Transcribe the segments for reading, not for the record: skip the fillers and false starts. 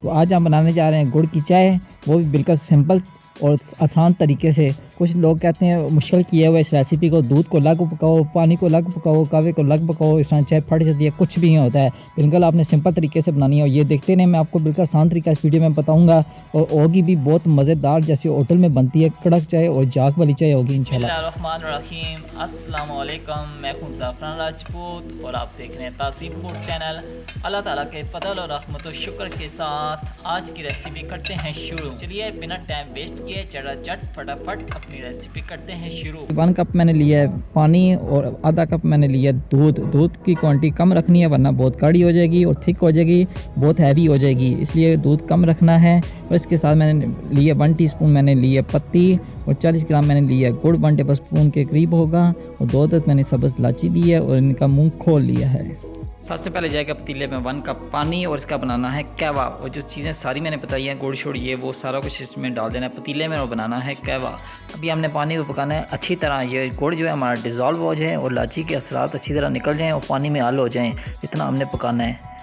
तो आज हम बनाने जा रहे हैं गुड़ की चाय, वो भी बिल्कुल सिंपल और आसान तरीके से। कुछ लोग कहते हैं मुश्किल किए हुए इस रेसिपी को, दूध को अलग पकाओ, पानी को अलग पकाओ, कहवे को अलग पकाओ, इस तरह चाय फट जाती है, कुछ भी नहीं होता है। बिल्कुल आपने सिंपल तरीके से बनानी है और ये देखते नहीं, मैं आपको बिल्कुल आसान तरीका इस वीडियो में बताऊंगा और होगी भी बहुत मज़ेदार, जैसे होटल में बनती है कड़क चाय और जाग वाली चाय होगी इंशाल्लाह। बिस्मिल्लाहिर्रहमानिर्रहीम, अस्सलाम वालेकुम। मैं हूं ज़ाफ़रान राजपूत और आप देख रहे हैं तासीब फूड चैनल। अल्लाह ताला के फजल और रहमत और शुक्र के साथ आज की रेसिपी करते हैं शुरू। चलिए बिना टाइम वेस्ट किए चटाचट फटाफट अपनी रेसिपी करते हैं शुरू। 1 कप मैंने लिया है पानी और आधा कप मैंने लिया है दूध। दूध की क्वांटिटी कम रखनी है वरना बहुत गाढ़ी हो जाएगी और थिक हो जाएगी, बहुत हैवी हो जाएगी, इसलिए दूध कम रखना है। और इसके साथ मैंने लिए 1 टीस्पून मैंने लिए पत्ती और 40 ग्राम मैंने लिया गुड़, 1 टेबल स्पून के करीब होगा, और 2 दस मैंने सब्ज़ इलायची ली है और इनका मुंह खोल लिया है। सबसे पहले जाएगा पतीले में 1 कप पानी और इसका बनाना है कहवा। और जो चीज़ें सारी मैंने बताई हैं, गुड़ छोड़ ये वो सारा कुछ इसमें डाल देना है पतीले में और बनाना है कहवा। अभी हमने पानी को पकाना है अच्छी तरह, ये गुड़ जो है हमारा डिज़ोल्व हो जाए और इलायची के असरात अच्छी तरह निकल जाएँ और पानी में हल हो जाएँ, इतना हमने पकाना है।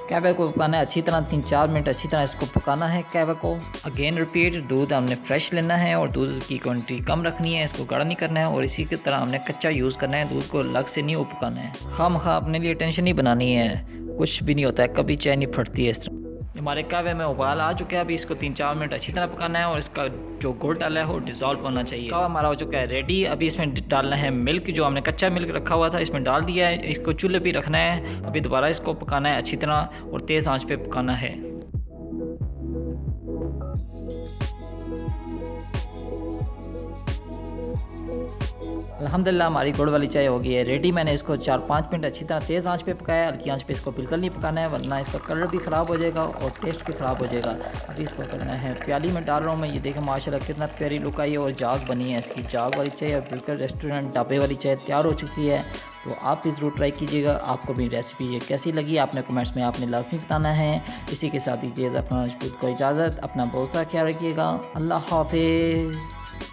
कहवे को पकाना है अच्छी तरह, 3-4 मिनट अच्छी तरह इसको पकाना है कहवे को। अगेन रिपीट, दूध हमने फ्रेश लेना है और दूध की क्वांटिटी कम रखनी है, इसको गाढ़ा नहीं करना है और इसी की तरह हमने कच्चा यूज़ करना है, दूध को अलग से नहीं पकाना है। खामखा अपने लिए टेंशन नहीं बनानी है, कुछ भी नहीं होता है, कभी चाय नहीं फटती है इस तरह। हमारे कहवे में उबाल आ चुका है, अभी इसको 3-4 मिनट अच्छी तरह पकाना है और इसका जो गुड़ डाला है वो डिज़ोल्व होना चाहिए। कहवा हमारा हो चुका है रेडी। अभी इसमें डालना है मिल्क, जो हमने कच्चा मिल्क रखा हुआ था इसमें डाल दिया है, इसको चूल्हे पे रखना है। अभी दोबारा इसको पकाना है अच्छी तरह और तेज़ आंच पे पकाना है। अल्हम्दुलिल्लाह हमारी गुड़ वाली चाय हो गई है रेडी। मैंने इसको 4-5 मिनट अच्छी तरह तेज़ आंच पे पकाया, हल्की आंच पे इसको बिल्कुल नहीं पकाना है वरना इसका कलर भी ख़राब हो जाएगा और टेस्ट भी ख़राब हो जाएगा। अभी इसको करना है प्याली में डाल रहा हूँ मैं, ये देखें माशाल्लाह कितना प्यारी लुक आई है और जाग बनी है इसकी। जाग वाली चाय और बिल्कुल रेस्टोरेंट ढाबे वाली चाय तैयार हो चुकी है, तो आप भी ज़रूर ट्राई कीजिएगा। आपको भी रेसिपी ये कैसी लगी आपने कमेंट्स में आपने लाजमी बताना है। इसी के साथ दीजिए अपना को इजाज़त, अपना बहुत सा ख्याल रखिएगा। अल्लाह हाफिज़।